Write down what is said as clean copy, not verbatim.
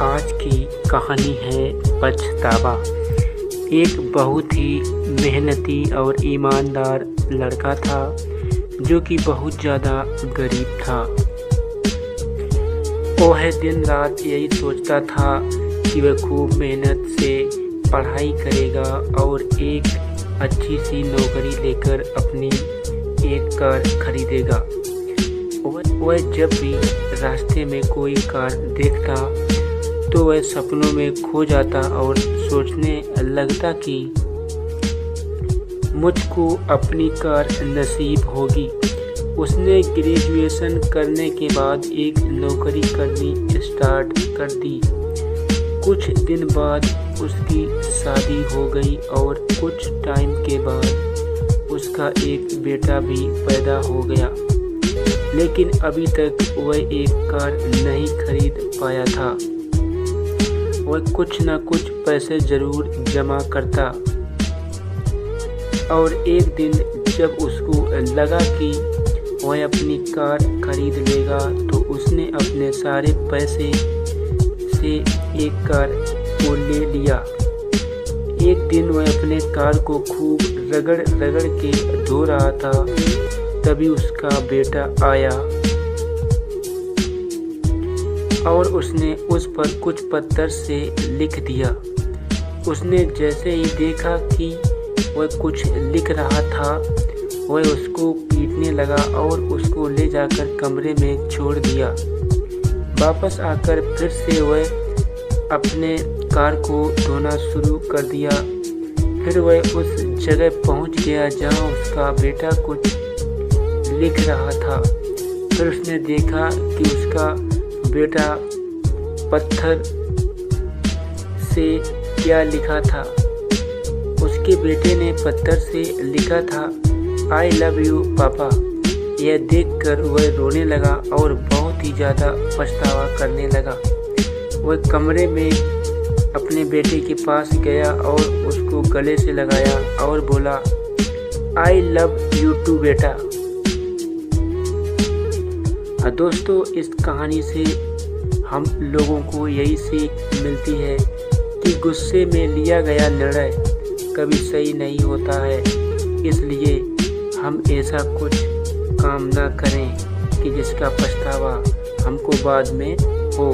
आज की कहानी है पछतावा। एक बहुत ही मेहनती और ईमानदार लड़का था जो कि बहुत ज़्यादा गरीब था। वह दिन रात यही सोचता था कि वह खूब मेहनत से पढ़ाई करेगा और एक अच्छी सी नौकरी लेकर अपनी एक कार खरीदेगा। वह जब भी रास्ते में कोई कार देखता तो वह सपनों में खो जाता और सोचने लगता कि मुझको अपनी कार नसीब होगी। उसने ग्रेजुएशन करने के बाद एक नौकरी करनी स्टार्ट कर दी। कुछ दिन बाद उसकी शादी हो गई और कुछ टाइम के बाद उसका एक बेटा भी पैदा हो गया, लेकिन अभी तक वह एक कार नहीं खरीद पाया था। वह कुछ न कुछ पैसे जरूर जमा करता और एक दिन जब उसको लगा कि वह अपनी कार खरीद लेगा तो उसने अपने सारे पैसे से एक कार को ले लिया। एक दिन वह अपने कार को खूब रगड़ रगड़ के धो रहा था, तभी उसका बेटा आया और उसने उस पर कुछ पत्थर से लिख दिया। उसने जैसे ही देखा कि वह कुछ लिख रहा था, वह उसको पीटने लगा और उसको ले जाकर कमरे में छोड़ दिया। वापस आकर फिर से वह अपने कार को धोना शुरू कर दिया। फिर वह उस जगह पहुंच गया जहां उसका बेटा कुछ लिख रहा था। फिर उसने देखा कि उसका बेटा पत्थर से क्या लिखा था। उसके बेटे ने पत्थर से लिखा था, आई लव यू पापा। यह देखकर वह रोने लगा और बहुत ही ज़्यादा पछतावा करने लगा। वह कमरे में अपने बेटे के पास गया और उसको गले से लगाया और बोला, आई लव यू टू बेटा। दोस्तों, इस कहानी से हम लोगों को यही सीख मिलती है कि गुस्से में लिया गया निर्णय कभी सही नहीं होता है। इसलिए हम ऐसा कुछ काम ना करें कि जिसका पछतावा हमको बाद में हो।